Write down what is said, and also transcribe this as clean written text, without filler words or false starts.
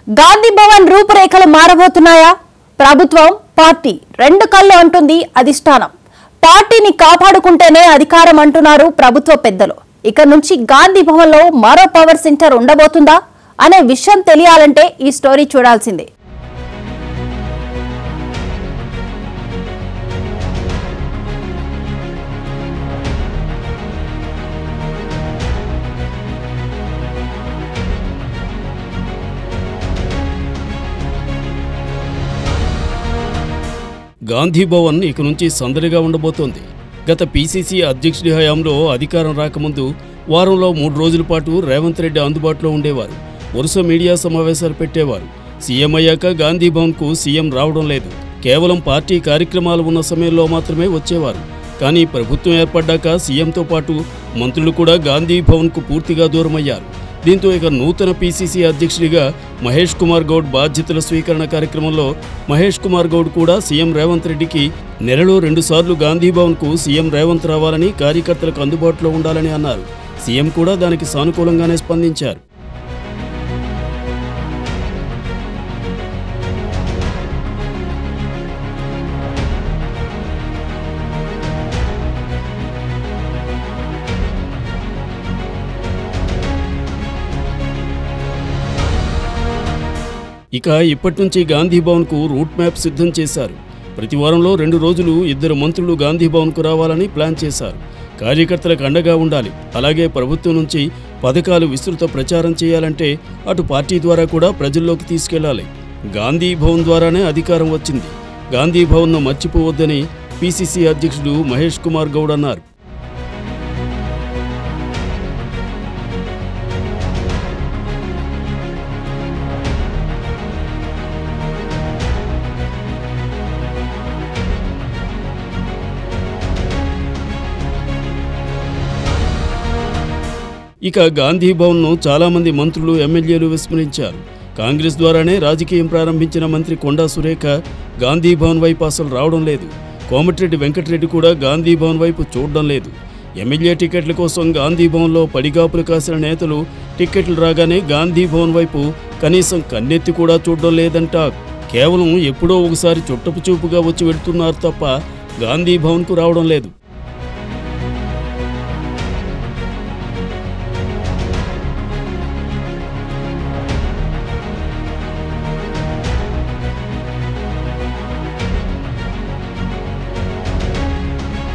గాంధీ భవన్ రూపురేఖలు మారబోతున్నాయా? ప్రభుత్వం పార్టీ రెండు కళ్ళు అంటుంది అధిష్టానం. పార్టీని కాపాడుకుంటేనే అధికారం అంటున్నారు ప్రభుత్వ పెద్దలు. ఇక నుంచి గాంధీ భవన్ లో మరో పవర్ సెంటర్ ఉండబోతుందా అనే విషయం తెలియాలంటే ఈ స్టోరీ చూడాల్సిందే. గాంధీ భవన్ ఇక నుంచి సందడిగా ఉండబోతోంది. గత పీసీసీ అధ్యక్షుడి హయాంలో అధికారం రాకముందు వారంలో 3 రోజుల పాటు రేవంత్ రెడ్డి అందుబాటులో ఉండేవారు. వరుస మీడియా సమావేశాలు పెట్టేవారు. సీఎం అయ్యాక గాంధీ భవన్కు సీఎం రావడం లేదు. కేవలం పార్టీ కార్యక్రమాలు ఉన్న సమయంలో మాత్రమే వచ్చేవారు. కానీ ప్రభుత్వం ఏర్పడ్డాక సీఎంతో పాటు మంత్రులు కూడా గాంధీ భవన్కు పూర్తిగా దూరమయ్యారు. దీంతో ఇక నూతన పీసీసీ అధ్యక్షుడిగా మహేష్ కుమార్ గౌడ్ బాధ్యతల స్వీకరణ కార్యక్రమంలో మహేష్ కుమార్ గౌడ్ కూడా సీఎం రేవంత్ రెడ్డికి నెలలో 2 సార్లు గాంధీ భవన్కు సీఎం రేవంత్ రావాలని, కార్యకర్తలకు అందుబాటులో ఉండాలని అన్నారు. సీఎం కూడా దానికి సానుకూలంగానే స్పందించారు. ఇక ఇప్పటి నుంచి గాంధీ భవన్కు రూట్ మ్యాప్ సిద్ధం చేశారు. ప్రతి వారంలో 2 రోజులు 2 మంత్రులు గాంధీ భవన్కు రావాలని ప్లాన్ చేశారు. కార్యకర్తలకు అండగా ఉండాలి. అలాగే ప్రభుత్వం నుంచి పథకాలు విస్తృత ప్రచారం చేయాలంటే అటు పార్టీ ద్వారా కూడా ప్రజల్లోకి తీసుకెళ్లాలి. గాంధీ భవన్ ద్వారానే అధికారం వచ్చింది. గాంధీ భవన్ను మర్చిపోవద్దని పీసీసీ అధ్యక్షుడు మహేష్ కుమార్ గౌడ్ అన్నారు. ఇక గాంధీ భవన్ను చాలామంది మంత్రులు, ఎమ్మెల్యేలు విస్మరించారు. కాంగ్రెస్ ద్వారానే రాజకీయం ప్రారంభించిన మంత్రి కొండా సురేఖ గాంధీ భవన్ వైపు అసలు రావడం లేదు. కోమటిరెడ్డి వెంకటరెడ్డి కూడా గాంధీ భవన్ వైపు చూడడం లేదు. ఎమ్మెల్యే టికెట్ల కోసం గాంధీ భవన్లో పడిగాపులు కాసిన నేతలు టికెట్లు రాగానే గాంధీ భవన్ వైపు కనీసం కన్నెత్తి కూడా చూడడం లేదంట. కేవలం ఎప్పుడో ఒకసారి చుట్టపు చూపుగా వచ్చి వెళ్తున్నారు తప్ప గాంధీ భవన్కు రావడం లేదు.